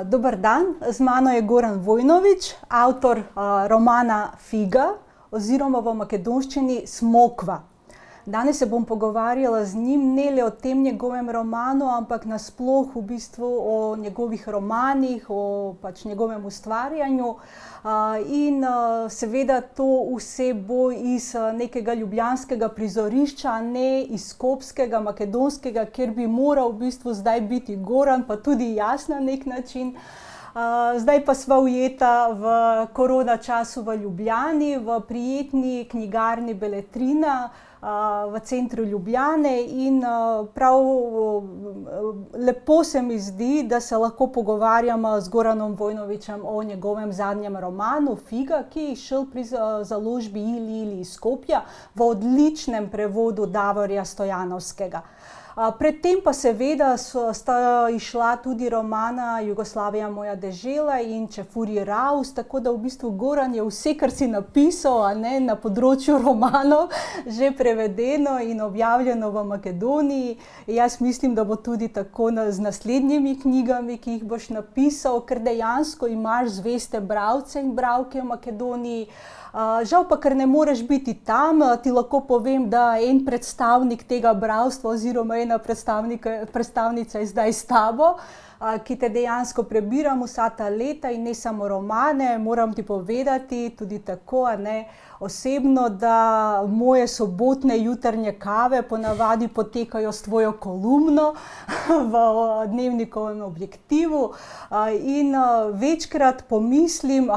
Dober dan, z mano je Goran Vojnović, avtor romana Figa oziroma v makedonščini Smokva. Danes se bom pogovarjala z njim ne le o tem njegovem romanu, ampak nasploh v bistvu o njegovih romanih, o njegovem ustvarjanju. In seveda to vse bo iz nekega ljubljanskega prizorišča, ne iz skopskega, makedonskega, kjer bi moral v bistvu zdaj biti Goran, pa tudi jaz na nek način. Zdaj pa sva ujeta v korona času v Ljubljani, v prijetni knjigarni Beletrina v centru Ljubljane in prav lepo se mi zdi, da se lahko pogovarjamo z Goranom Vojnovićem o njegovem zadnjem romanu Figa, ki je izšel pri založbi Ili Ili iz Skopja v odličnem prevodu Davorja Stojanovskega. Predtem pa seveda sta izšla tudi romana Jugoslavija moja dežela in Čefurji raus, tako da v bistvu Goran je vse, kar si napisal, na področju romanov, že prevedeno in objavljeno v Makedoniji. Jaz mislim, da bo tudi tako z naslednjimi knjigami, ki jih boš napisal, ker dejansko imaš zveste bralce in bralke v Makedoniji. Žal pa, ker ne moreš biti tam, ti lahko povem, da en predstavnik tega bralstva oziroma ena predstavnica je zdaj s tabo, ki te dejansko prebiram vsa ta leta in ne samo romane. Moram ti povedati tudi tako, osebno, da moje sobotne jutranje kave ponavadi potekajo s tvojo kolumno v Dnevnikovem objektivu in večkrat pomislim,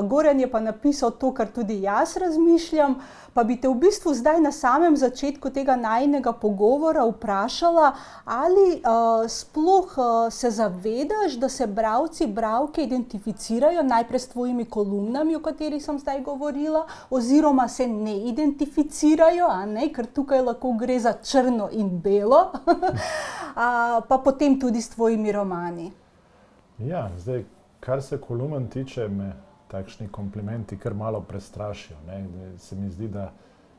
Goran je pa napisal to, kar tudi jaz razmišljam, pa bi te v bistvu zdaj na samem začetku tega najinega pogovora vprašala, ali sploh se zavedaš, da se bralci, bralke identificirajo najprej s tvojimi kolumnami, o katerih sem zdaj govorila, oziroma se ne identificirajo, ker tukaj lahko gre za črno in belo, pa potem tudi s tvojimi romani. Ja, zdaj, kar se kolumen tiče, me takšni komplimenti kar malo prestrašijo. Se mi zdi, da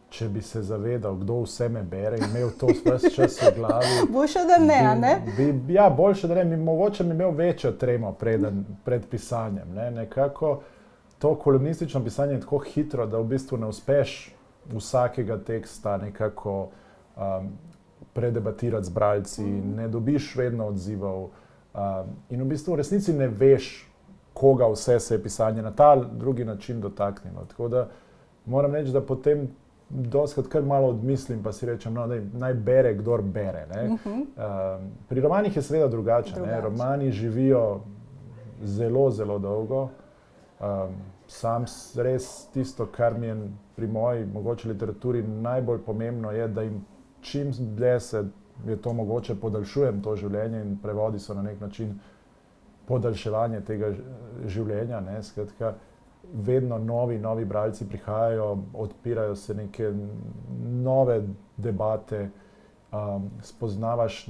če bi se zavedal, kdo vse me bere in imel to ves čas v glavi... Boljše, da ne, Ja, boljše, da ne. Mogoče bi imel večjo tremo pred pisanjem. Nekako to kolumnistično pisanje je tako hitro, da v bistvu ne uspeš vsakega teksta nekako predebatirati z bralci, ne dobiš vedno odzivov in v bistvu v resnici ne veš, koga vse se je pisanje na ta drugi način dotaknilo. Tako da moram reči, da potem dostikrat kar malo odmislim, pa si rečem, naj bere, kdor bere. Pri romanih je seveda drugače. Romani živijo zelo, zelo dolgo. Sam res tisto, kar mi je pri moji mogoče literaturi najbolj pomembno, je, da jim čim dlje se je to mogoče podaljšujem to življenje in prevodi so na nek način podaljševanje tega življenja. Skratka, vedno novi bralci prihajajo, odpirajo se neke nove debate, spoznavaš,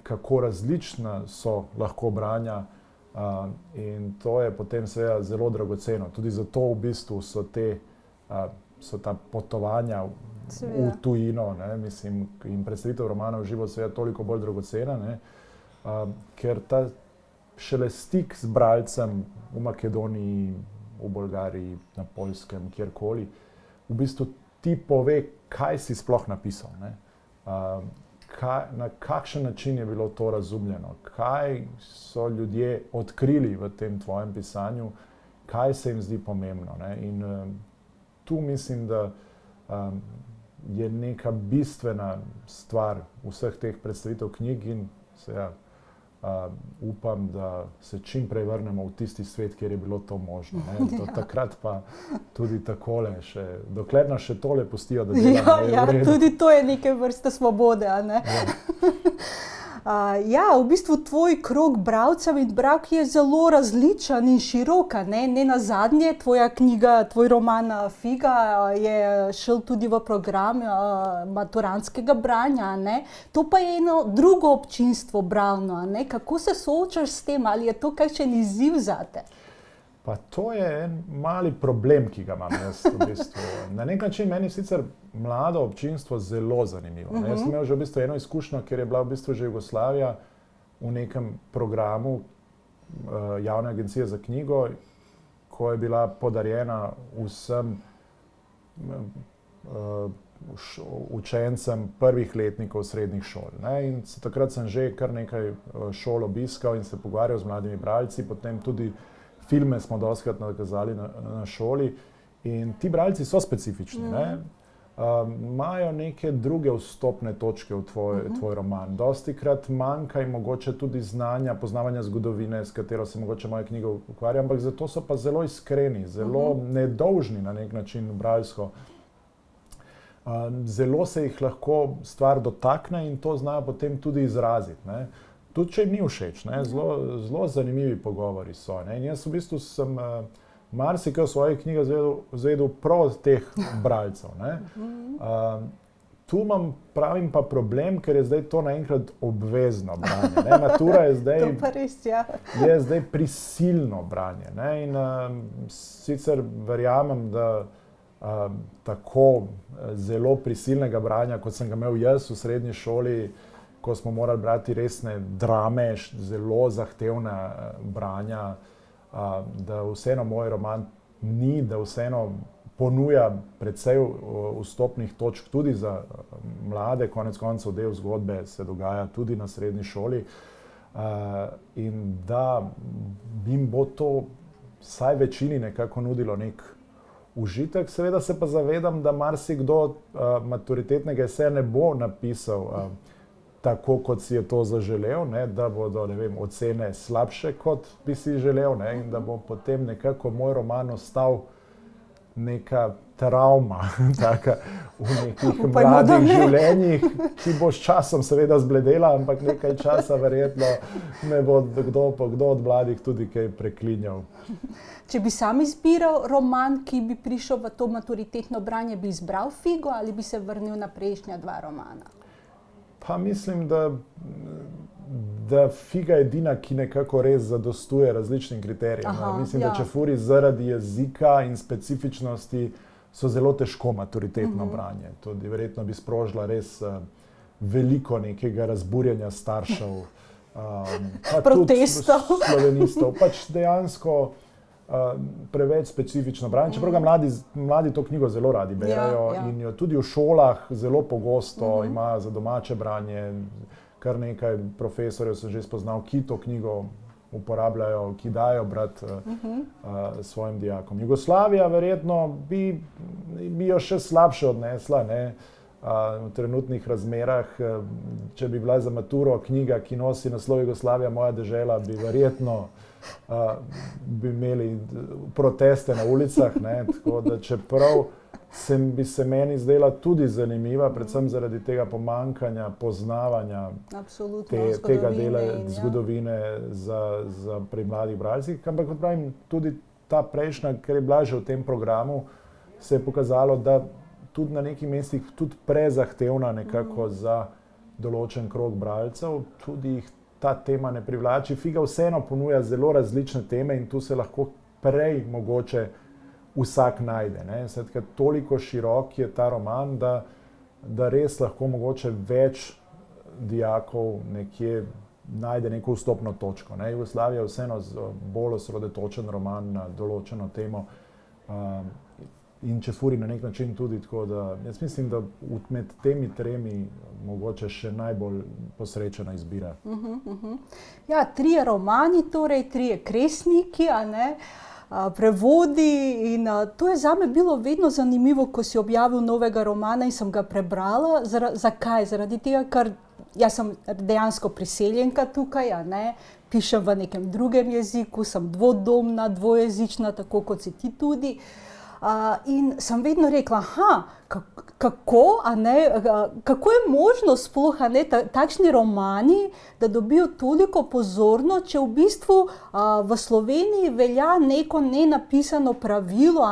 kako različna so lahko branja in to je potem seveda zelo dragoceno. Tudi zato v bistvu so ta potovanja v tujino, mislim, in predstavitev romanov v živo seveda toliko bolj dragocena, ker ta šele stik z bralcem v Makedoniji, v Bolgariji, na Poljskem, kjerkoli, v bistvu ti pove, kaj si sploh napisal. Na kakšen način je bilo to razumljeno, kaj so ljudje odkrili v tem tvojem pisanju, kaj se jim zdi pomembno. In tu mislim, da je neka bistvena stvar vseh teh predstavitev knjig in upam, da se čim prej vrnemo v tisti svet, kjer je bilo to možno. Do takrat pa tudi takole, dokler nas še tole pustijo, da delamo. Ja, tudi to je neke vrste svobode, Ja, v bistvu tvoj krog bralcev in bralk je zelo različen in širok, ne nazadnje, tvoja knjiga, tvoj roman Figa je šel tudi v program maturantskega branja, To pa je eno drugo občinstvo bralno, Kako se soočaš s tem, ali je to kakšen izziv zate? Pa to je en mali problem, ki ga imam jaz v bistvu. Na nek način meni sicer mlado občinstvo zelo zanimivo. Jaz sem imel že v bistvu eno izkušnjo, ker je bila v bistvu že Jugoslavija v nekem programu Javne agencije za knjigo, ko je bila podarjena vsem učencem prvih letnikov srednjih šol. Ne? In takrat sem že kar nekaj šol obiskal in se pogovarjal z mladimi bralci, potem tudi filme smo dostikrat nakazali na šoli in ti bralci so specifični. Imajo neke druge vstopne točke v tvoj roman. Dostikrat manjka jim mogoče tudi znanja, poznavanja zgodovine, s katero se mogoče moja knjiga ukvarja, ampak zato so pa zelo iskreni, zelo nedolžni na nek način bralsko. Zelo se jih lahko stvar dotakne in to znajo potem tudi izraziti. Ne. Tudi če jim ni všeč, zelo zanimivi pogovori so. Ne. In jaz v bistvu sem marsikaj v svojih knjigah izvedel prav od teh bralcev. Tu pravim pa problem, ker je zdaj to naenkrat obvezno branje. Ne. Natura je zdaj prisilno branje. Ne. In sicer verjamem, da tako zelo prisilnega branja, kot sem ga imel jaz v srednji šoli, ko smo morali brati resne drame, zelo zahtevna branja, da vseeno moj roman ni, da vseeno ponuja precej vstopnih točk tudi za mlade, konec koncev del zgodbe se dogaja tudi na srednji šoli, in da jim bo to vsaj večini nekako nudilo nek užitek. Seveda se pa zavedam, da marsikdo maturitetnega eseja ne bo napisal tako, kot si je to zaželel, ne, da bodo, ne vem, ocene slabše, kot bi si želel, ne, in da bo potem nekako moj roman ostal neka travma taka v nekih mladih življenjih, ki bo s časom seveda zbledela, ampak nekaj časa verjetno me bo kdo od mladih tudi kaj preklinjal. Če bi sam izbiral roman, ki bi prišel v to maturitetno branje, bi izbral Figo ali bi se vrnil na prejšnja dva romana? Pa mislim, da Figa je edina, ki nekako res zadostuje različnim kriterijem. Mislim, da Čefuri zaradi jezika in specifičnosti so zelo težko maturitetno branje. Tudi verjetno bi sprožila res veliko nekega razburjenja staršev. Protestov. Slovenistov. Pač dejansko preveč specifično branje, čeprav ga mladi to knjigo zelo radi berajo in jo tudi v šolah zelo pogosto imajo za domače branje. Kar nekaj profesorjev sem že spoznal, ki to knjigo uporabljajo, ki dajo brati svojim dijakom. Jugoslavija verjetno bi jo še slabše odnesla, ne? V trenutnih razmerah. Če bi bila za maturo knjiga, ki nosi naslov Jugoslavija, moja dežela, bi verjetno bi imeli proteste na ulicah, ne? Tako da čeprav bi se meni zdela tudi zanimiva, predvsem zaradi tega pomankanja poznavanja tega dela zgodovine za pri mladih bralcih. Ampak kot pravim, tudi ta prejšnja, ker je bila že v tem programu, se je pokazalo, da tudi na nekih mestih tudi prezahtevna nekako za določen krog bralcev, tudi jih ta tema ne privlači. Figa vseeno ponuja zelo različne teme in tu se lahko prej mogoče vsak najde. Ne? Sedaj, toliko širok je ta roman, da res lahko mogoče več dijakov nekje najde neko vstopno točko. Ne? Jugoslavija je vseeno bolj osredotočen roman na določeno temo in Čefuri na nek način tudi, tako da jaz mislim, da med temi tremi mogoče še najbolj posrečena izbira. Ja, 3 romani, torej 3 kresniki, a ne? Prevodi in to je zame bilo vedno zanimivo, ko si objavil novega romana in sem ga prebrala. Zakaj? Zaradi tega, ker jaz sem dejansko priseljenka tukaj, a ne? Pišem v nekem drugem jeziku, sem dvodomna, dvojezična, tako kot si ti tudi. In sem vedno rekla, kako je možno sploh, takšni romani, da dobijo toliko pozornost, če v bistvu v Sloveniji velja neko nenapisano pravilo,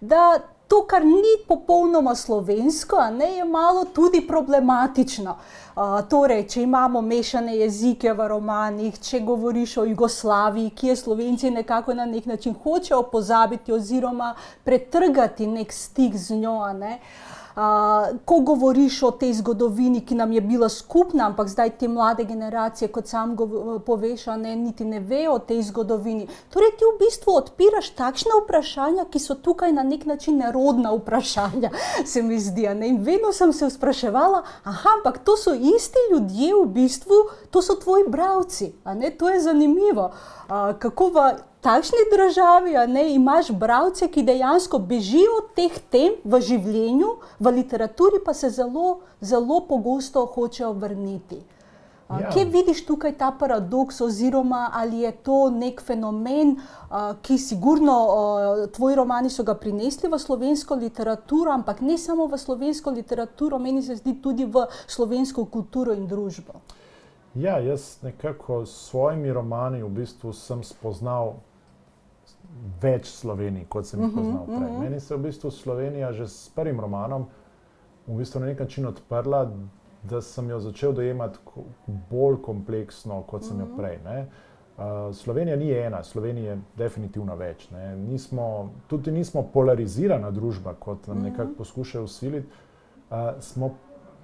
da to, kar ni popolnoma slovensko, je malo tudi problematično. Torej, če imamo mešane jezike v romanih, če govoriš o Jugoslaviji, ki je Slovenci nekako na nek način hočejo pozabiti oziroma pretrgati nek stik z njo, Ko govoriš o tej zgodovini, ki nam je bila skupna, ampak zdaj te mlade generacije, kot sam poveš, niti ne vejo o tej zgodovini. Torej ti v bistvu odpiraš takšne vprašanja, ki so tukaj na nek način nerodna vprašanja, se mi zdi. In vedno sem se spraševala, ampak to so isti ljudje v bistvu, to so tvoji bralci. To je zanimivo. Kako v takšni državi imaš bralce, ki dejansko bežijo od teh tem v življenju, v literaturi pa se zelo, zelo pogosto hočejo vrniti. Kje vidiš tukaj ta paradoks, oziroma ali je to nek fenomen, ki sigurno tvoji romani so ga prinesli v slovensko literaturo, ampak ne samo v slovensko literaturo, meni se zdi tudi v slovensko kulturo in družbo? Ja, jaz nekako s svojimi romani v bistvu sem spoznal več Slovenij, kot sem jih poznal prej. Meni se v bistvu Slovenija že s prvim romanom v bistvu na nek način odprla, da sem jo začel dojemati bolj kompleksno, kot sem jo prej. Slovenija ni ena, Slovenija je definitivno več. Tudi nismo polarizirana družba, kot nam nekako poskušajo vsiliti. Smo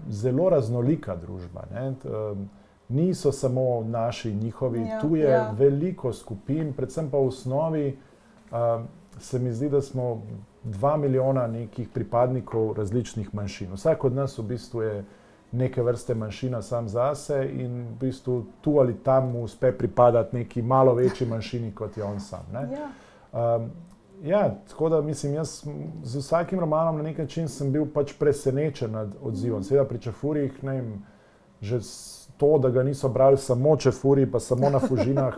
zelo raznolika družba. Niso samo naši, njihovi, tu je veliko skupin, predvsem pa v osnovi se mi zdi, da smo 2 milijona nekih pripadnikov različnih manjšin. Vsak od nas v bistvu je neke vrste manjšina sam zase in v bistvu tu ali tam mu uspe pripadati neki malo večji manjšini, kot je on sam. Tako da mislim, jaz z vsakim romanom na nek način sem bil pač presenečen nad odzivom. Seveda pri Čefurjih, ne vem, že to, da ga niso brali samo Čefurji, pa samo na Fužinah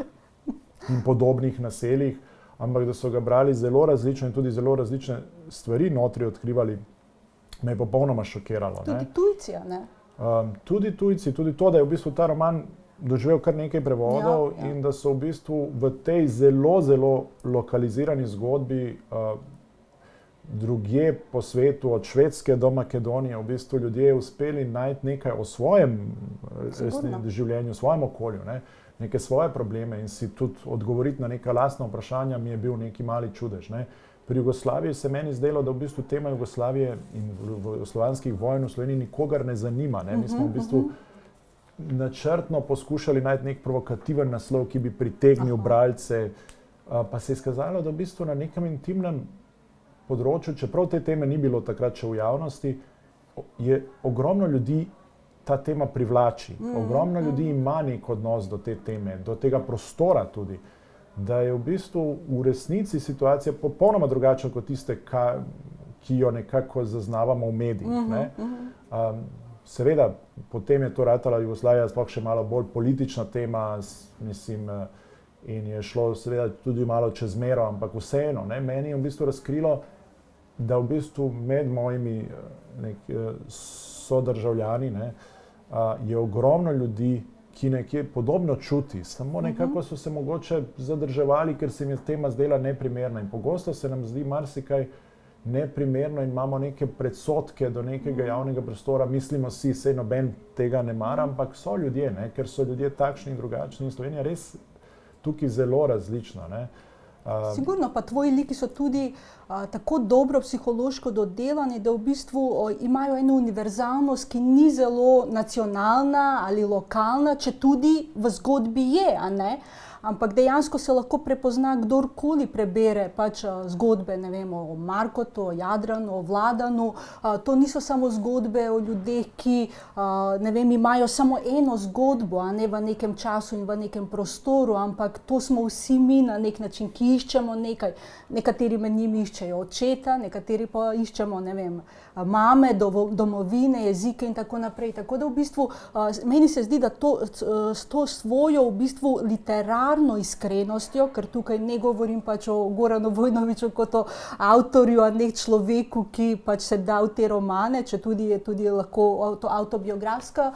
in podobnih naseljih, ampak da so ga brali zelo različno in tudi zelo različne stvari notri odkrivali, me je popolnoma šokiralo. Tudi tujci, ne? Tudi tujci, tudi to, da je v bistvu ta roman doživel kar nekaj prevodov in da so v bistvu v tej zelo, zelo lokalizirani zgodbi drugje po svetu, od Švedske do Makedonije, v bistvu ljudje uspeli najti nekaj o svojem življenju, svojem okolju, neke svoje probleme in si tudi odgovoriti na neka lastna vprašanja, mi je bil neki mali čudež. Pri Jugoslaviji se meni zdelo, da v bistvu tema Jugoslavije in jugoslovanskih vojn v Sloveniji nikogar ne zanima. Mi smo v bistvu načrtno poskušali najti nek provokativen naslov, ki bi pritegnil bralce, pa se je izkazalo, da v bistvu na nekem intimnem področju, čeprav te teme ni bilo takrat še v javnosti, je ogromno ljudi ta tema privlači. Ogromno ljudi ima nek odnos do te teme, do tega prostora tudi, da je v bistvu v resnici situacija popolnoma drugačna kot tiste, ki jo nekako zaznavamo v medijih. Seveda, potem je to ratala Jugoslavija sploh še malo bolj politična tema, mislim, in je šlo seveda tudi malo čez mero, ampak vseeno, meni je v bistvu razkrilo, da v bistvu med mojimi sodržavljani je ogromno ljudi, ki nekje podobno čuti, samo nekako so se mogoče zadrževali, ker se jim je tema zdela neprimerna. In pogosto se nam zdi marsikaj neprimerno in imamo neke predsodke do nekega javnega prostora, mislimo si, saj noben tega ne mara, ampak so ljudje, ker so ljudje takšni in drugačni in Slovenija res tukaj zelo različna. Sigurno pa tvoji liki so tudi tako dobro psihološko dodelani, da v bistvu imajo eno univerzalnost, ki ni zelo nacionalna ali lokalna, če tudi v zgodbi je, ampak dejansko se lahko prepozna, kdorkoli prebere pač zgodbe, ne vem, o Markotu, o Jadranu, o Vladanu. To niso samo zgodbe o ljudeh, ki ne vem, imajo samo eno zgodbo, v nekem času in v nekem prostoru, ampak to smo vsi mi na nek način, ki iščemo nekaj. Nekateri med njimi iščejo očeta, nekateri pa iščemo, ne vem, mame, domovine, jezike in tako naprej. Tako da v bistvu meni se zdi, da s to svojo v bistvu literarno iskrenostjo, ker tukaj ne govorim pač o Goranu Vojnoviću kot o avtorju, ne človeku, ki pač se da v te romane, če tudi je tudi lahko autobiografska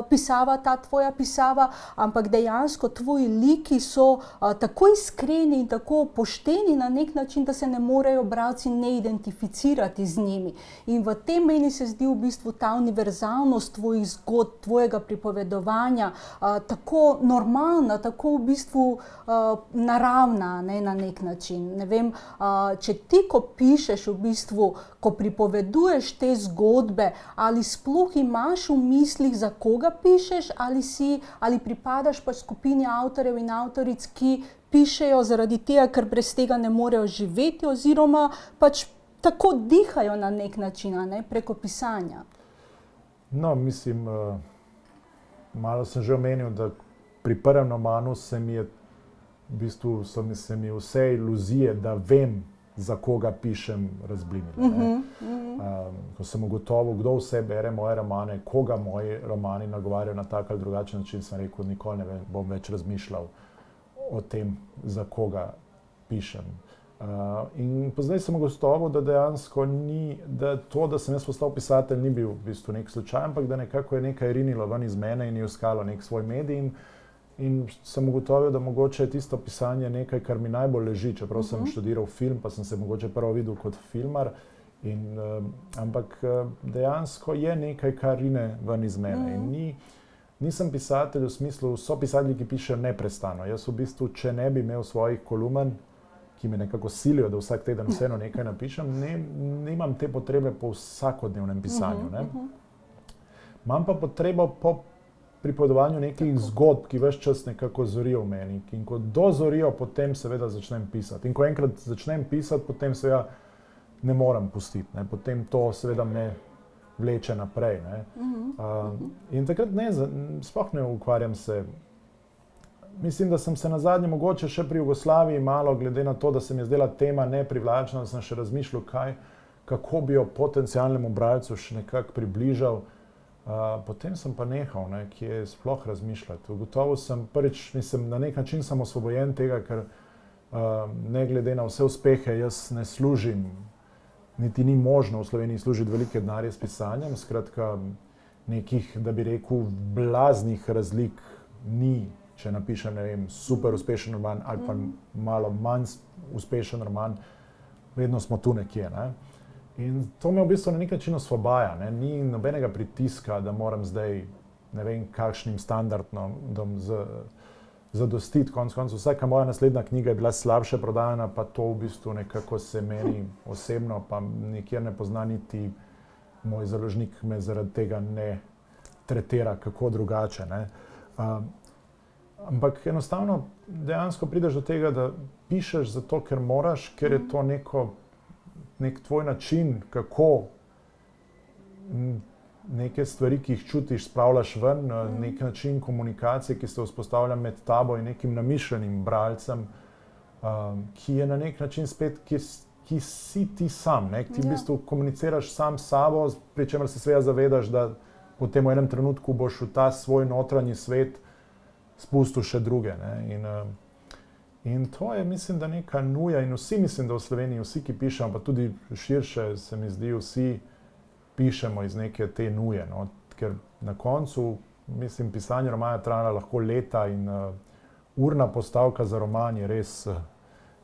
pisava, ta tvoja pisava, ampak dejansko tvoji liki so tako iskreni in tako tako pošteni na nek način, da se ne morejo bralci ne identificirati z njimi. In v tem meni se zdi v bistvu ta univerzalnost tvojih zgodb, tvojega pripovedovanja tako normalna, tako v bistvu naravna, ne, na nek način. Ne vem, če ti, ko pišeš v bistvu, ko pripoveduješ te zgodbe, ali sploh imaš v mislih, za koga pišeš, ali pripadaš pa skupini avtorjev in avtoric, ki pišejo zaradi tega, ker brez tega ne morejo živeti, oziroma pač tako dihajo na nek način, ne, preko pisanja. No, mislim, malo sem že omenil, da pri prvem romanu so mi vse iluzije, da vem, za koga pišem, razblinile. Ko sem ugotovil, kdo vse bere moje romane, koga moji romani nagovarjajo na tak ali drugačen način, sem rekel, nikoli ne bom več razmišljal o tem, za koga pišem. In zdaj sem ugotovil, da dejansko da sem jaz postal pisatelj, ni bil v bistvu nek slučaj, ampak da nekako je nekaj rinilo ven iz mene in je iskalo nek svoj medij. In sem ugotovil, da mogoče je tisto pisanje nekaj, kar mi najbolj leži, čeprav sem študiral film, pa sem se mogoče prvo videl kot filmar. Ampak dejansko je nekaj, kar rine ven iz mene. In nisem pisatelj v smislu, so pisatelji, ki pišejo neprestano. Jaz v bistvu, če ne bi imel svojih kolumen, ki me nekako silijo, da vsak teden vseeno nekaj napišem, nimam te potrebe po vsakodnevnem pisanju. Imam pa potrebo po pripovedovanju nekih zgodb, ki ves čas nekako zorijo v meni. In ko dozorijo, potem seveda začnem pisati. In ko enkrat začnem pisati, potem seveda ne morem pustiti. Potem to seveda me vleče naprej. In takrat sploh ne ukvarjam se. Mislim, da sem se nazadnje mogoče še pri Jugoslaviji malo, glede na to, da se mi je zdela tema neprivlačna, da sem še razmišljal, kako bi jo potencialnemu bralcu še nekako približal. Potem sem pa nehal, kje sploh razmišljati. Ugotovil sem, prvič, na nek način sem osvobojen tega, ker ne glede na vse uspehe, jaz ne služim, niti ni možno v Sloveniji služiti velike denarje s pisanjem. Skratka, nekih, da bi rekel, blaznih razlik ni, če napišem, ne vem, super uspešen roman ali pa malo manj uspešen roman, vedno smo tu nekje. In to me v bistvu na nek način osvobaja. Ni nobenega pritiska, da moram zdaj ne vem kakšnim standardom zadostiti. Konec koncev, vsaka moja naslednja knjiga je bila slabše prodajana, pa to v bistvu nekako se meni osebno, pa nikjer ne pozna, niti moj založnik me zaradi tega ne tretira kako drugače. Ampak enostavno dejansko prideš do tega, da pišeš zato, ker moraš, ker je to nek tvoj način, kako neke stvari, ki jih čutiš, spravljaš ven, nek način komunikacije, ki se vzpostavlja med tabo in nekim namišljenim bralcem, ki je na nek način spet, ki si ti sam. Ti v bistvu komuniciraš sam s sabo, pri čemer se seveda zavedaš, da potem v enem trenutku boš v ta svoj notranji svet spustil še druge. In to je, mislim, da neka nuja in vsi, mislim, da v Sloveniji, vsi, ki pišemo, pa tudi širše, se mi zdi, vsi pišemo iz neke te nuje. Ker na koncu, mislim, pisanje romana traja lahko leta in urna postavka za roman je res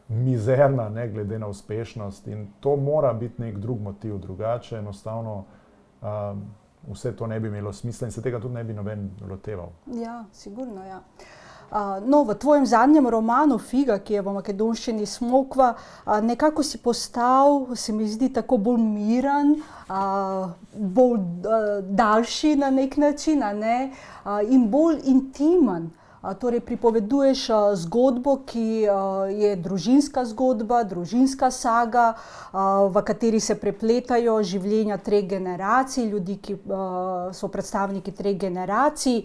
mizerna, ne glede na uspešnost. In to mora biti nek drug motiv, drugače enostavno vse to ne bi imelo smisla in se tega tudi ne bi noben loteval. Ja, sigurno, ja. No, v tvojem zadnjem romanu Figa, ki je v makedonščini Smokva, nekako si postal, se mi zdi, tako bolj miren, bolj daljši na nek način, in bolj intimen. Torej pripoveduješ zgodbo, ki je družinska zgodba, družinska saga, v kateri se prepletajo življenja treh generacij, ljudi, ki so predstavniki treh generacij,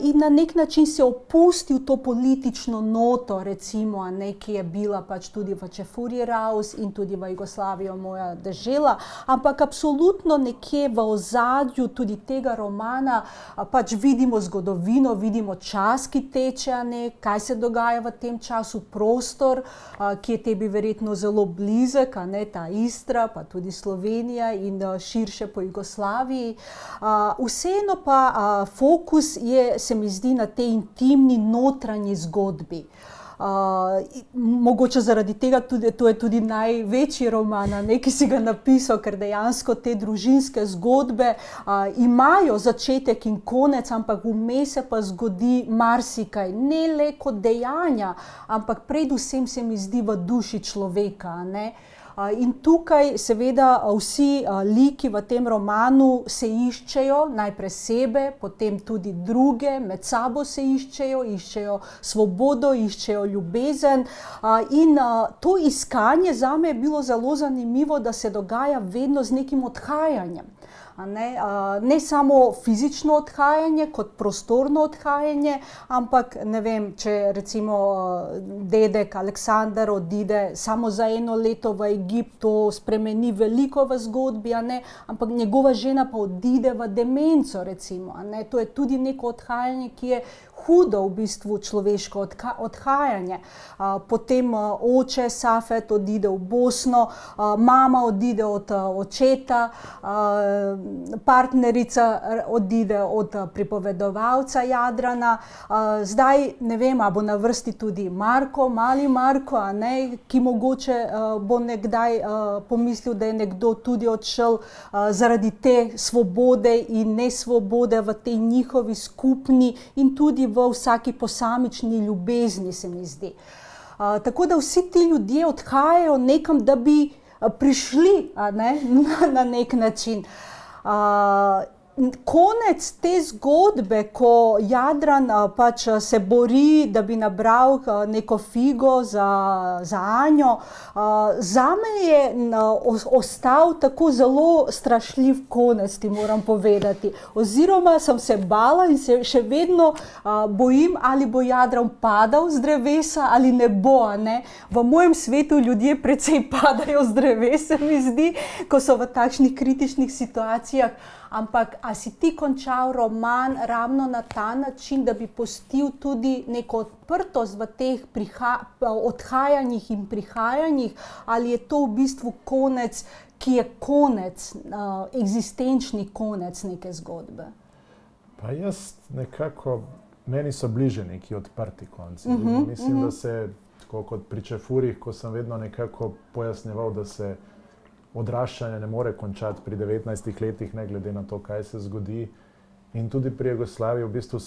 in na nek način se opusti v to politično noto, recimo, ki je bila pač tudi v Čefurji Raus in tudi v Jugoslavijo moja dežela, ampak absolutno nekje v ozadju tudi tega romana pač vidimo zgodovino, vidimo čas, ki teče, kaj se dogaja v tem času, prostor, ki je tebi verjetno zelo blizek, ta Istra, pa tudi Slovenija in širše po Jugoslaviji. Vseeno pa fokus je, se mi zdi, na tej intimni notranji zgodbi. Mogoče zaradi tega to je tudi največji roman, ki si ga napisal, ker dejansko te družinske zgodbe imajo začetek in konec, ampak vmes se pa zgodi marsikaj, ne le kot dejanja, ampak predvsem se mi zdi v duši človeka, ne. In tukaj seveda vsi liki v tem romanu se iščejo, najprej sebe, potem tudi druge, med sabo se iščejo svobodo, iščejo ljubezen. In to iskanje zame je bilo zelo zanimivo, da se dogaja vedno z nekim odhajanjem. Ne samo fizično odhajanje kot prostorno odhajanje, ampak ne vem, če recimo dedek Aleksander odide samo za 1 leto v Egipt, to spremeni veliko v zgodbi, ampak njegova žena pa odide v demenco, recimo. To je tudi neko odhajanje, ki je hudo v bistvu človeško odhajanje. Potem oče Safet odide v Bosno, mama odide od očeta, partnerica odide od pripovedovalca Jadrana. Zdaj ne vem, a bo na vrsti tudi Marko, mali Marko, ki mogoče bo nekdaj pomislil, da je nekdo tudi odšel zaradi te svobode in nesvobode v tej njihovi skupni in tudi v vsaki posamični ljubezni, se mi zdi. Tako da vsi ti ljudje odhajajo nekam, da bi prišli, na nek način. Konec te zgodbe, ko Jadran pač se bori, da bi nabral neko figo za Anjo, zame je ostal tako zelo strašljiv konec, ti moram povedati. Oziroma sem se bala in se še vedno bojim, ali bo Jadran padal z drevesa ali ne bo. V mojem svetu ljudje precej padajo z drevesa, mi zdi, ko so v takšnih kritičnih situacijah. Ampak a si ti končal roman ravno na ta način, da bi pustil tudi neko odprtost v teh odhajanjih in prihajanjih, ali je to v bistvu konec, ki je konec, eksistenčni konec neke zgodbe? Pa jaz nekako, meni so bliže neki odprti konci. Mislim, da se, tako kot pri Čefurjih, ko sem vedno nekako pojasnjeval, da se odraščanje ne more končati pri 19 letih, ne glede na to, kaj se zgodi. In tudi pri Jugoslaviji v bistvu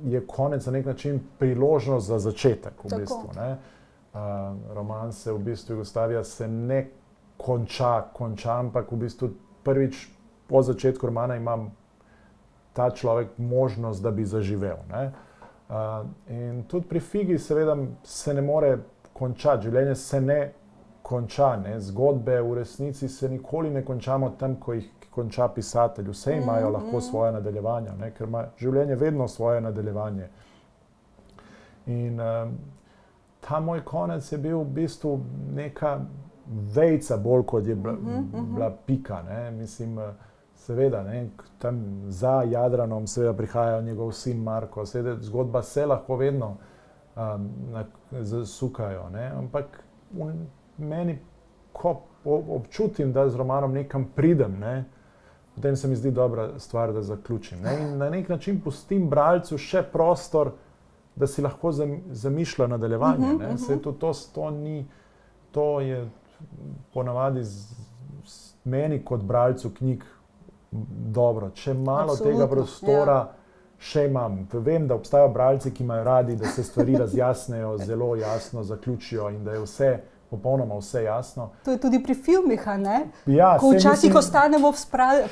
je konec na nek način priložnost za začetek. V bistvu, ne. Roman se v bistvu, Jugoslavija se ne konča, ampak v bistvu prvič po začetku romana ima ta človek možnost, da bi zaživel. Ne. In tudi pri figi seveda se ne more končati, življenje se ne konča, ne. Zgodbe v resnici se nikoli ne končamo tam, ko jih konča pisatelj. Vse imajo lahko svoje nadaljevanja, ne, ker ima življenje vedno svoje nadaljevanje. In ta moj konec je bil v bistvu neka vejica bolj, kot je bila pika. Ne. Mislim, seveda, ne, tam za Jadranom seveda prihaja njegov sin Marko, seveda zgodba se lahko vedno zasukajo, ne, ampak meni, ko občutim, da z romanom nekam pridem, ne, potem se mi zdi dobra stvar, da zaključim. Ne, in na nek način pustim bralcu še prostor, da si lahko zamišlja nadaljevanje. Ne. Saj to je ponavadi meni kot bralcu knjig dobro. Če malo tega prostora še imam. Vem, da obstajajo bralci, ki imajo radi, da se stvari razjasnejo, zelo jasno zaključijo in da je vse popolnoma vse jasno. To je tudi pri filmih, ne? Ja, ko včasih ostanemo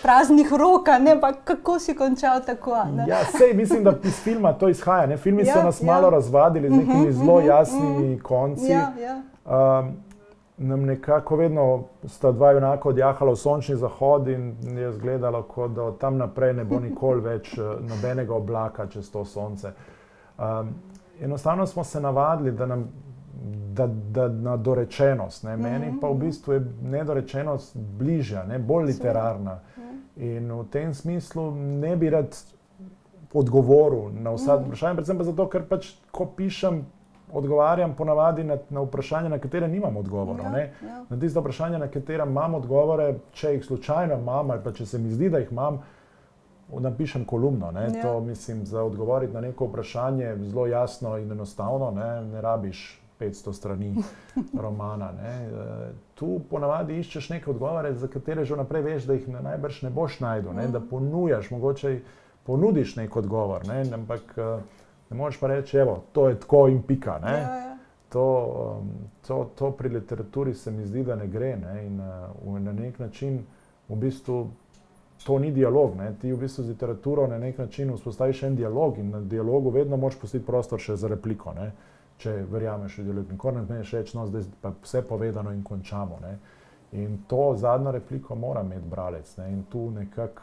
praznih rok, ne? Pa kako si končal tako, ne? Ja, sej mislim, da iz filma to izhaja, ne? Filmi so nas malo razvadili z nekimi zelo jasnimi konci. Nam nekako vedno sta dva junaka odjahala v sončni zahod in je izgledalo, kot da od tam naprej ne bo nikoli več nobenega oblaka čez to sonce. Enostavno smo se navadili, na dorečenost. Ne. Meni pa v bistvu je nedorečenost bližja, ne, bolj literarna. In v tem smislu ne bi rad odgovoril na vsa vprašanja, predvsem pa zato, ker pač, ko pišem, odgovarjam ponavadi na vprašanja, na katere nimam odgovorov. Na tiste vprašanja, na katera imam odgovore, če jih slučajno imam ali pa če se mi zdi, da jih imam, napišem kolumno. Ne? Ja. To mislim, za odgovoriti na neko vprašanje zelo jasno in enostavno, ne rabiš 500 strani romana. Ne? Tu ponavadi iščeš neke odgovore, za katere že vnaprej veš, da jih najbrž ne boš našel, ne? Da ponujaš, mogoče ponudiš nek odgovor, ne? Ampak ne moreš pa reči, evo, to je tako in pika. Ne? Ja, ja. To pri literaturi se mi zdi, da ne gre. Ne? In na nek način v bistvu to ni dialog. Ne? Ti v bistvu z literaturo na nek način vzpostaviš en dialog in na dialogu vedno moraš pustiti prostor še za repliko. Ne? Če verjameš v dialog. Nikoli ne smeš reči, no zdaj pa vse povedano in končamo. Ne? In to zadnjo repliko mora imeti bralec. Ne? In tu nekako,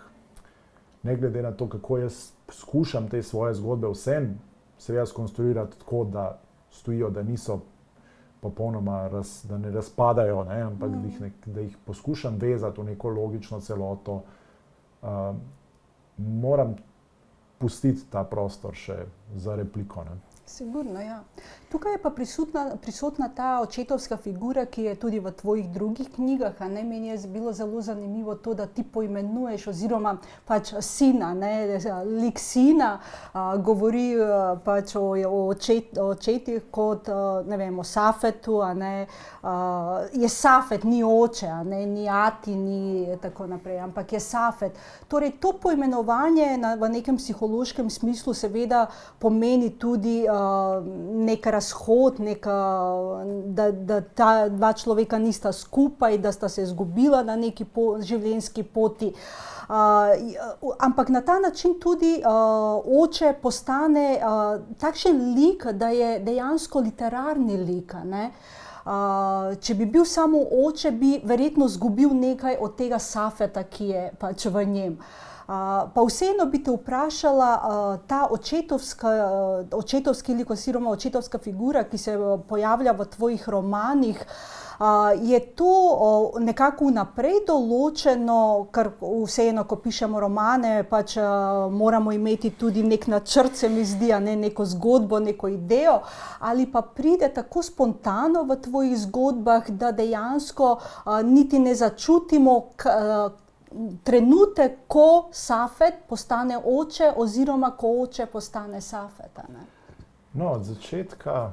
ne glede na to, kako jaz skušam te svoje zgodbe vsem seveda skonstruirati tako, da stojijo, da niso popolnoma, da ne razpadajo, ne? Ampak da jih poskušam vezati v neko logično celoto, moram pustiti ta prostor še za repliko. Ne? Sigurno, ja. Tukaj je pa prisotna ta očetovska figura, ki je tudi v tvojih drugih knjigah. Ne? Meni je bilo zelo zanimivo to, da ti poimenuješ oziroma pač sina, ne? Lik sina govori pač o očetih kot, ne vem, o Safetu, a ne? Je Safet, ni oče, a ne? Ni ati, ni tako naprej, ampak je Safet. Torej, to poimenovanje v nekem psihološkem smislu seveda pomeni tudi nek razhod, da ta dva človeka nista skupaj, da sta se izgubila na neki življenjski poti. Ampak na ta način tudi oče postane takšen lik, da je dejansko literarni lik. Ne? Če bi bil samo oče, bi verjetno izgubil nekaj od tega Safeta, ki je pač v njem. Pa vseeno bi te vprašala, ta očetovski lik oziroma očetovska figura, ki se pojavlja v tvojih romanih, je to nekako vnaprej določeno, ker vseeno, ko pišemo romane, pač moramo imeti tudi nek načrt, se mi zdi, a ne, neko zgodbo, neko idejo, ali pa pride tako spontano v tvojih zgodbah, da dejansko niti ne začutimo trenutek, ko Safet postane oče oziroma ko oče postane Safet. No, od začetka,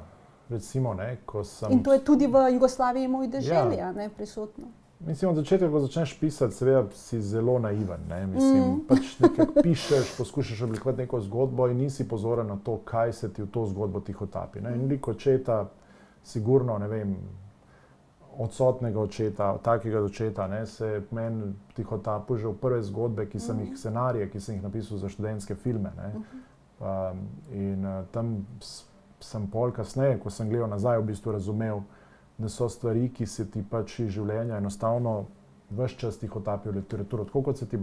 recimo, ne, ko sem... In to je tudi v Jugoslaviji moj deželi, ne, prisotno. Mislim, od začetka, ko začneš pisati, seveda si zelo naiven. Ne? Mislim, pač nekako pišeš, poskušaš oblikovati neko zgodbo in nisi pozoren na to, kaj se ti v to zgodbo tihotapi. Ne? In lik očeta, sigurno, ne vem, odsotnega očeta, takega očeta, ne, se meni tihotapi že v prve zgodbe, scenarije, ki sem jih napisal za študentske filme. Ne. In tam sem pol kasneje, ko sem gledal nazaj, v bistvu razumel, da so stvari, ki se ti pač iz življenja enostavno ves čas tihotapijo v literaturo. Tako kot se ti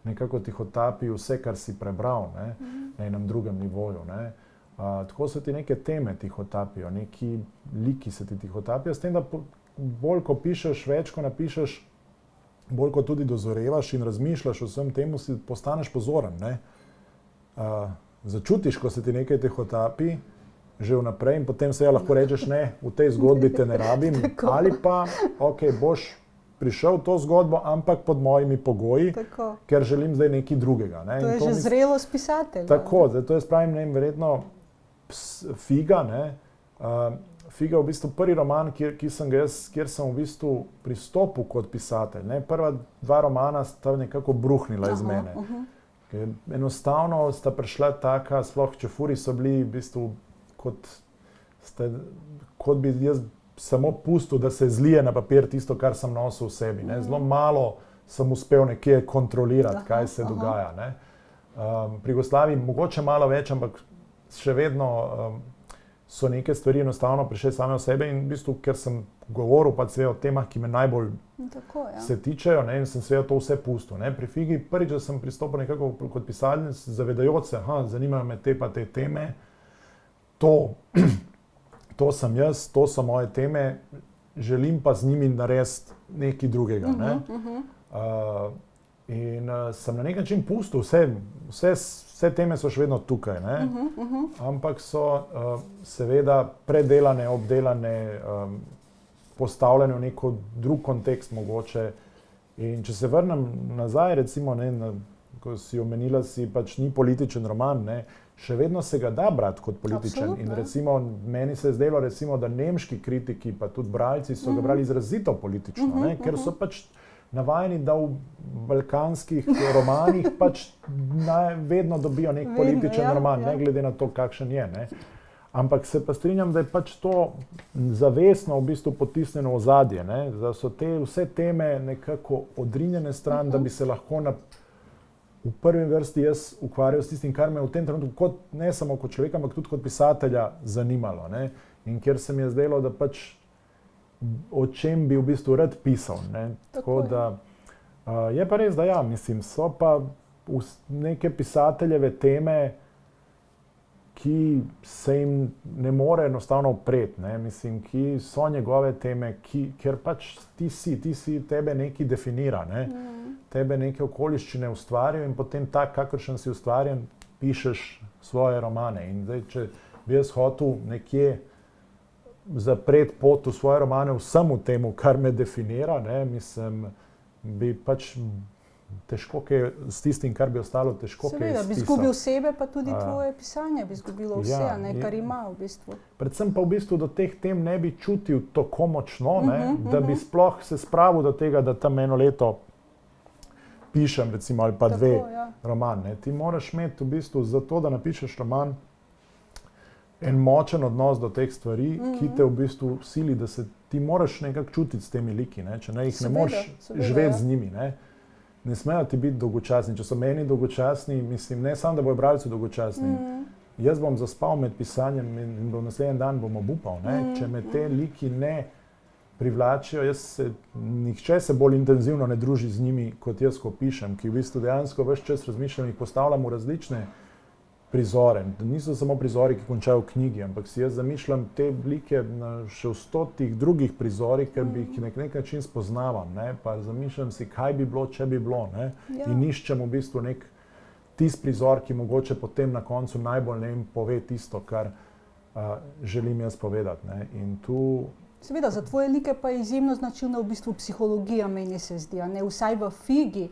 nekako tihotapi vse, kar si prebral, ne, na enem drugem nivoju. Ne. Tako se ti neke teme tihotapijo, neki liki se ti tihotapijo, s tem, da bolj ko pišeš, več ko napišeš, bolj ko tudi dozorevaš in razmišljaš o vsem temu, si postaneš pozoren. Ne? Začutiš, ko se ti nekaj tihotapi, že vnaprej in potem se lahko rečeš, ne, v tej zgodbi te ne rabim, ali pa, ok, boš prišel v to zgodbo, ampak pod mojimi pogoji, ker želim zdaj nekaj drugega. Ne? To je že zrelost pisatelja. Tako, zato jaz pravim, ne, verjetno Figa, ne, Figa je v bistvu prvi roman, kjer sem v bistvu pristopil kot pisatelj. Ne. Prva dva romana sta nekako bruhnila iz mene. Enostavno sta prišla taka, sploh Čefuri so bili v bistvu kot bi jaz samo pustil, da se zlije na papir tisto, kar sem nosil v sebi. Ne. Zelo malo sem uspel nekje kontrolirati, kaj se dogaja. Ne. Pri Jugoslaviji mogoče malo več, ampak še vedno so neke stvari enostavno prišle same od sebe in v bistvu, ker sem govoril pa o temah, ki me najbolj se tičejo, ne, in sem seveda to vse pustil. Ne. Pri Figi prvič, da sem pristopil nekako kot pisatelj, zavedajoč se, zanimajo me te pa te teme, to sem jaz, to so moje teme, želim pa z njimi narediti nekaj drugega. Ne. In sem na nek način pustil vse teme so še vedno tukaj, ne? Ampak so seveda predelane, obdelane, postavljene v neko drug kontekst mogoče. In če se vrnem nazaj, recimo, ne, ko si omenila, si pač ni političen roman, ne, še vedno se ga da brati kot političen. Absolutno. In recimo, meni se je zdelo, recimo, da nemški kritiki, pa tudi bralci so ga brali izrazito politično, ne, ker so pač navajeni, da v balkanskih romanih pač vedno dobijo nek političen roman, ne glede na to, kakšen je. Ne. Ampak se pa strinjam, da je pač to zavestno v bistvu potisnjeno v ozadje, ne, da so te vse teme nekako odrinjene stran, da bi se lahko v prvi vrsti jaz ukvarjal s tistim, kar me v tem trenutku kot, ne samo kot človeka, ampak tudi kot pisatelja zanimalo. Ne. In kjer se mi je zdelo, da pač o čem bi v bistvu rad pisal. Ne. Tako da je pa res, da ja, mislim, so pa neke pisateljeve teme, ki se jim ne more enostavno upreti, ne, mislim, ki so njegove teme, ker pač ti si tebe nekaj definira, ne, tebe neke okoliščine ustvarijo in potem tak, kakršen si ustvarjen, pišeš svoje romane. In zdaj, če bi jaz hotel nekje zapreti pot v svoje romane vsemu temu, kar me definira, ne, mislim, bi pač težko, s tistim, kar bi ostalo, težko kaj Seveda, bi izgubil sebe, pa tudi tvoje pisanje bi izgubilo vse, ja, kar ima v bistvu. Predvsem pa v bistvu do teh tem ne bi čutil tako močno, da bi sploh se spravil do tega, da tam eno leto pišem, recimo, ali pa dve roman. Ne. Ti moraš imeti v bistvu za to, da napišeš roman, en močen odnos do teh stvari, ki te v bistvu sili, da se ti moraš nekako čutiti s temi liki, ne. Če ne jih ne moreš živeti z njimi, ne smejo ti biti dolgočasni. Če so meni dolgočasni, mislim, ne samo, da bojo bralci dolgočasni. Jaz bom zaspal med pisanjem in naslednji dan bom obupal. Če me te liki ne privlačijo, nihče se bolj intenzivno ne druži z njimi, kot jaz, ko pišem, ki v bistvu dejansko ves čas razmišljam, jih postavljam v različne prizore. Niso samo prizori, ki končajo v knjigi, ampak si jaz zamišljam te like še v 100 drugih prizorih, ker bi jih na nek način spoznavam, ne? Pa zamišljam si, kaj bi bilo, če bi bilo, ne? Ja. In iščem v bistvu nek tisti prizor, ki mogoče potem na koncu najbolj pove tisto, kar želim jaz povedati, ne? In tu... Seveda, za tvoje like pa je izjemno značilna v bistvu psihologija, meni se zdi, ne? Vsaj v Figi,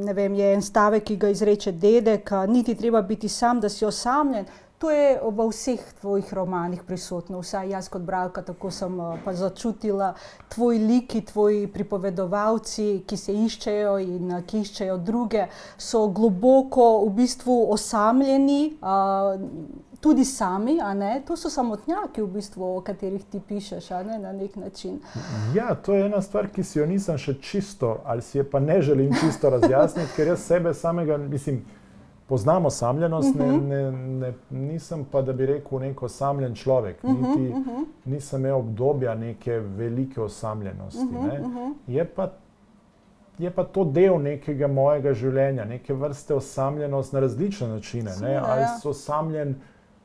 ne vem, je en stavek, ki ga izreče dedek, niti treba biti sam, da si osamljen. To je v vseh tvojih romanih prisotno, vsaj jaz kot bralka, tako sem pa začutila. Tvoji liki, tvoji pripovedovalci, ki se iščejo in ki iščejo druge, so globoko v bistvu osamljeni, tudi sami, a ne? To so samotnjaki v bistvu, o katerih ti pišeš, a ne, na nek način. Ja, to je ena stvar, ki si jo nisem še čisto, ali si je pa ne želim čisto razjasniti, ker jaz sebe samega, mislim, poznam osamljenost, nisem pa, da bi rekel, nek osamljen človek, niti nisem imel obdobja neke velike osamljenosti, ne. Je pa to del nekega mojega življenja, neke vrste osamljenost na različne načine, ne, ali so osamljen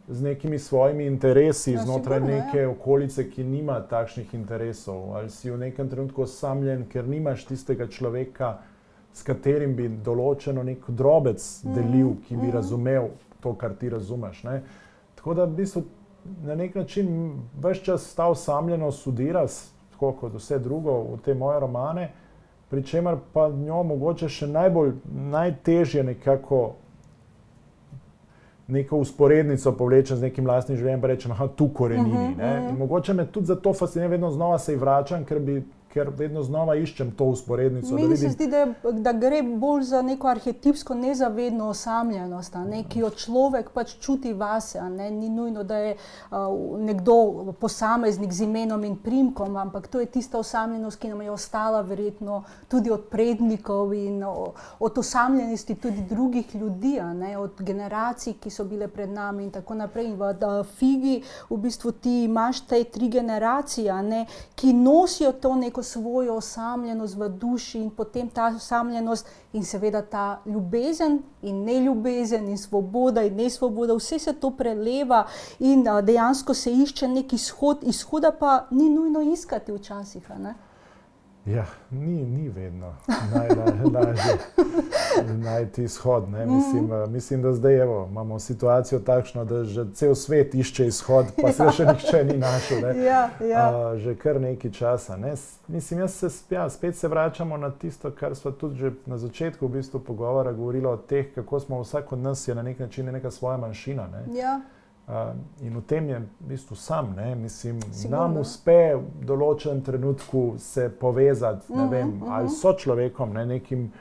z nekimi svojimi interesi znotraj neke okolice, ki nima takšnih interesov, ali si v nekem trenutku osamljen, ker nimaš tistega človeka, s katerim bi določeno nek drobec delil, ki bi razumel to, kar ti razumeš, ne. Tako da v bistvu na nek način ves čas ta osamljenost udira, tako kot vse drugo v te moje romane, pri čemer pa njo mogoče še najtežje nekako neko usporednico povlečem z nekim lastnim življenjem, pa rečem, tu korenini, ne. In mogoče me tudi zato fascinira, vedno znova se vračam, ker vedno znova iščem to usporednico. Meni se zdi, da gre bolj za neko arhetipsko nezavedno osamljenost, ki jo človek pač čuti vase, ni nujno, da je nekdo posameznik z imenom in priimkom, ampak to je tista osamljenost, ki nam je ostala verjetno tudi od prednikov in od osamljenosti tudi drugih ljudi, od generacij, ki so bile pred nami in tako naprej. In v Figi v bistvu ti imaš te 3 generacije, ki nosijo to neko svojo osamljenost v duši in potem ta osamljenost in seveda ta ljubezen in neljubezen in svoboda in nesvoboda, vse se to preleva in dejansko se išče nek izhod, izhoda pa ni nujno iskati včasih, ne? Ja, ni vedno najlažje najti izhod. Ne? Mislim, da zdaj imamo situacijo takšno, da že cel svet išče izhod, pa se še nihče ni našel. Že kar nekaj časa. Ne? Mislim, spet se vračamo na tisto, kar smo tudi že na začetku v bistvu pogovora govorili o teh, kako smo vsak od nas je na nek način neka svoja manjšina. Ne? Ja. In v tem je v bistvu sam, ne? Mislim, nam uspe v določenem trenutku se povezati, ne vem, ali s človekom, ne, nekim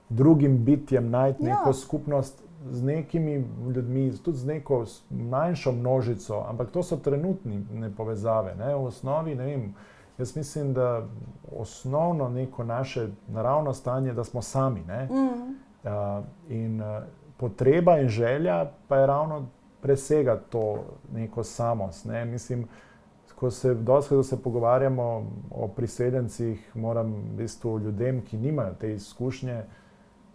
drugim bitjem, najti neko skupnost z nekimi ljudmi, tudi z neko manjšo množico, ampak to so trenutne povezave, ne? V osnovi, ne vem, jaz mislim, da osnovno neko naše naravno stanje, da smo sami, ne? In potreba in želja pa je ravno presega to neko samost. Ne? Mislim, ko se pogovarjamo o priseljencih, moram v bistvu ljudem, ki nimajo te izkušnje,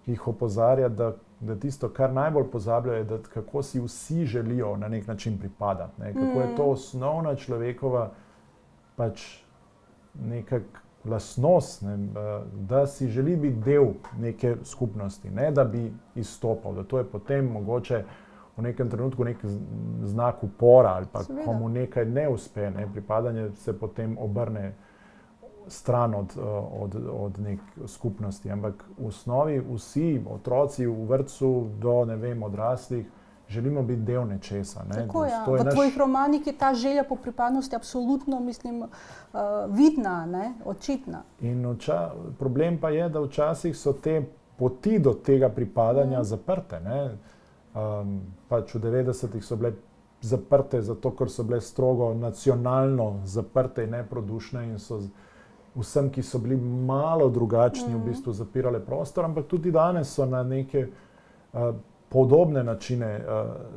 jih opozarjati, da tisto, kar najbolj pozabljajo, je, kako si vsi želijo na nek način pripadati. Ne? Kako je to osnovna človekova pač neka lastnost, ne? Da si želi biti del neke skupnosti, ne da bi izstopal, da to je potem mogoče v nekem trenutku nek znak upora ali pa komu nekaj ne uspe, ne? Pripadanje se potem obrne stran od nek skupnosti, ampak v osnovi vsi otroci v vrtcu do, ne vem, odraslih želimo biti del nečesa. Ne? Tako je. V tvojih romanih je ta želja po pripadnosti absolutno, mislim, vidna, ne? Očitna. In problem pa je, da včasih so te poti do tega pripadanja zaprte, ne? Pač v 90-ih so bile zaprte zato, ker so bile strogo nacionalno zaprte in neprodušne in so vsem, ki so bili malo drugačni, v bistvu zapirale prostor, ampak tudi danes so na neke podobne načine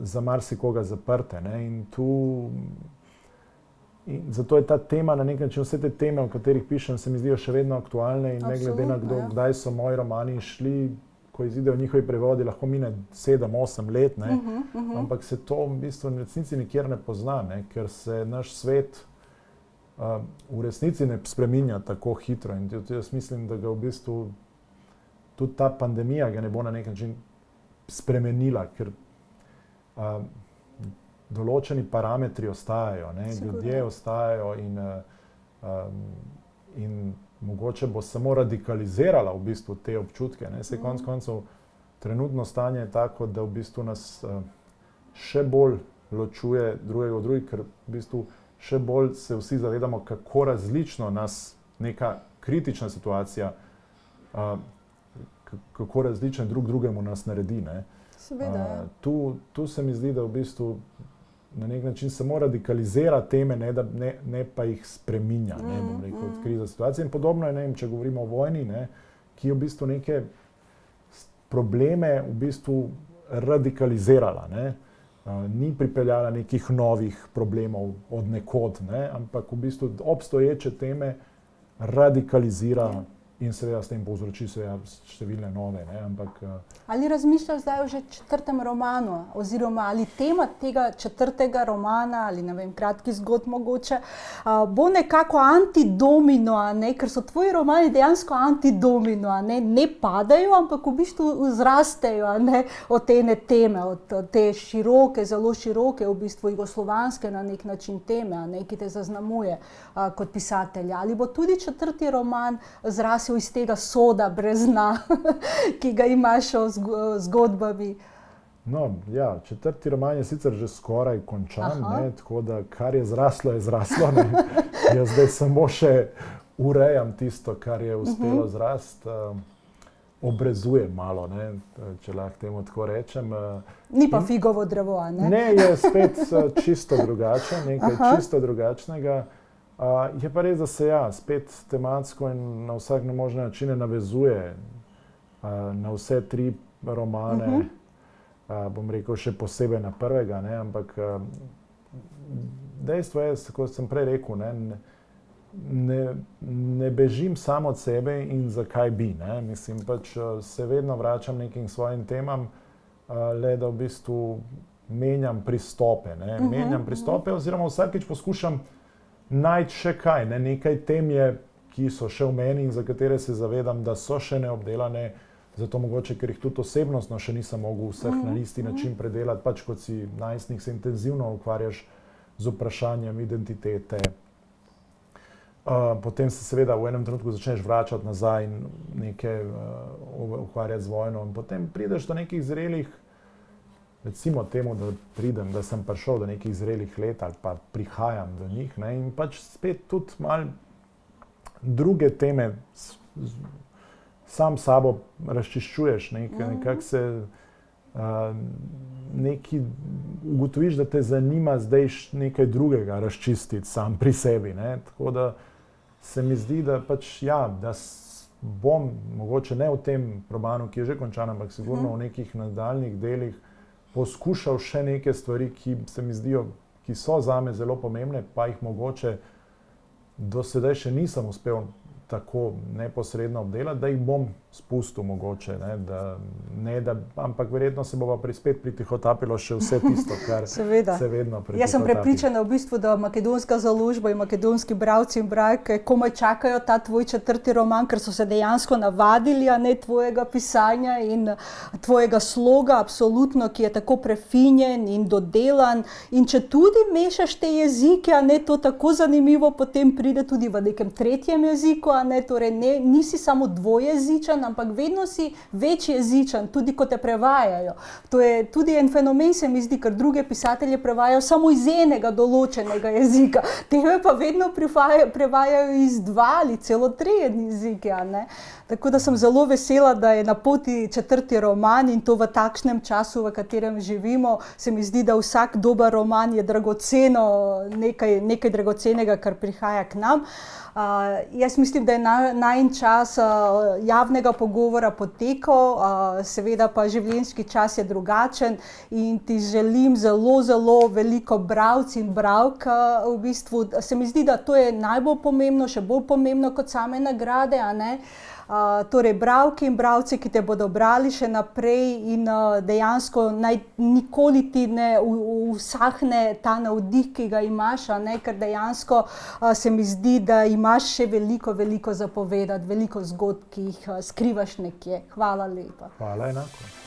za marsikoga zaprte. Ne? In zato je ta tema na nek način, vse te teme, o katerih pišem, se mi zdijo še vedno aktualne in ne glede na kdaj so moji romani šli, ko izidejo njihovi prevodi, lahko mine 7-8 let, ne? Ampak se to v bistvu v resnici nikjer ne pozna, ne? Ker se naš svet v resnici ne spreminja tako hitro in jaz mislim, da ga v bistvu tudi ta pandemija ga ne bo na nek način spremenila, ker določeni parametri ostajajo, ne? Ljudje ostajajo in mogoče bo samo radikalizirala v bistvu te občutke. Ne? Se konec koncev trenutno stanje je tako, da v bistvu nas še bolj ločuje drugega od drugih, ker v bistvu še bolj se vsi zavedamo, kako različno nas neka kritična situacija, kako različno drugemu nas naredi. Ne? Seveda, tu se mi zdi, da v bistvu na nek način samo radikalizira teme, ne pa jih spreminja, ne, bom rekel, odkriza situacije. In podobno je, ne vem, če govorimo o vojni, ne, ki je v bistvu neke probleme v bistvu radikalizirala, ne. Ni pripeljala nekih novih problemov od nekod, ne, ampak v bistvu obstoječe teme radikalizira in seveda s tem povzroči številne nove. Ne, ampak, ali razmišljaš zdaj o že 4. romanu, oziroma ali tema tega 4. romana, ali ne vem, kratki zgodb mogoče, bo nekako antidomino, ne? Ker so tvoji romani dejansko antidomino, ne padajo, ampak v bistvu zrastejo, ne? Od ene teme, od te široke, zelo široke, v bistvu jugoslovanske na nek način teme, ne? Ki te zaznamuje kot pisatelja. Ali bo tudi 4. roman zrasel iz tega soda brez dna, ki ga imaš o zgodbami? No, ja, 4. roman je sicer že skoraj končan, ne, tako da kar je zraslo, je zraslo. Ne. Jaz zdaj samo še urejam tisto, kar je uspelo zrast. Obrezujem malo, ne, če lahko temu tako rečem. Ni pa figovo drevo, ne? Ne, je spet čisto drugače, nekaj čisto drugačnega. Je pa res, da se spet tematsko in na vsak možne načine navezuje na vse 3 romane, bom rekel še posebej na prvega, ne, ampak dejstvo je, kot sem prej rekel, ne bežim samo od sebe in zakaj bi, ne, mislim pač se vedno vračam nekim svojim temam, le da v bistvu menjam pristope, menjam pristope oziroma vsakič poskušam najti še kaj, ne? Nekaj tem je ki so še v meni in za katere se zavedam, da so še neobdelane, zato mogoče, ker jih tudi osebnostno še nisem mogel vseh na isti način predelati, pač kot si najstnik se intenzivno ukvarjaš z vprašanjem identitete. Potem se seveda v enem trenutku začneš vračati nazaj in nekaj ukvarjati z vojno in potem prideš do nekih zrelih, recimo temu, da sem prišel do nekih zrelih let ali pa prihajam do njih, ne, in pač spet tudi malo druge teme sam sabo razčiščuješ, nekako se ugotoviš, da te zanima zdaj nekaj drugega razčistiti sam pri sebi, ne, tako da se mi zdi, da pač ja, da bom mogoče ne v tem romanu, ki je že končan, ampak sigurno v nekih nadaljnjih delih poskušal še neke stvari, ki se mi zdijo, ki so zame zelo pomembne, pa jih mogoče do sedaj še nisem uspel tako neposredno obdelati, da jih bom spustil mogoče, ampak verjetno se bova spet pritihotapilo še vse tisto, kar se vedno pritihotapi. Jaz sem prepričana v bistvu, da makedonska založba in makedonski bralci in bralke komaj čakajo ta tvoj 4. roman, ker so se dejansko navadili, tvojega pisanja in tvojega sloga, absolutno, ki je tako prefinjen in dodelan. In če tudi mešaš te jezike, to tako zanimivo potem pride tudi v nekem 3. jeziku, torej nisi samo dvojezičen, ampak vedno si večjezičen, tudi ko te prevajajo. To je tudi en fenomen, se mi zdi, ker druge pisatelje prevajajo samo iz enega določenega jezika. Tebe pa vedno prevajajo iz 2 ali celo 3 jezike. Tako da sem zelo vesela, da je na poti 4. roman in to v takšnem času, v katerem živimo. Se mi zdi, da vsak dober roman je dragoceno, nekaj dragocenega, kar prihaja k nam. Jaz mislim, da je najin čas javnega pogovora potekal, seveda pa življenjski čas je drugačen in ti želim zelo, zelo veliko bralcev in bralk. V bistvu se mi zdi, da to je najbolj pomembno, še bolj pomembno kot same nagrade, torej bralke in bralci, ki te bodo brali še naprej in dejansko nikoli ti ne usahne ta navdih, ki ga imaš, ker dejansko se mi zdi, da imaš še veliko, veliko za povedati, veliko zgodb, ki jih skrivaš nekje. Hvala lepa. Hvala enako.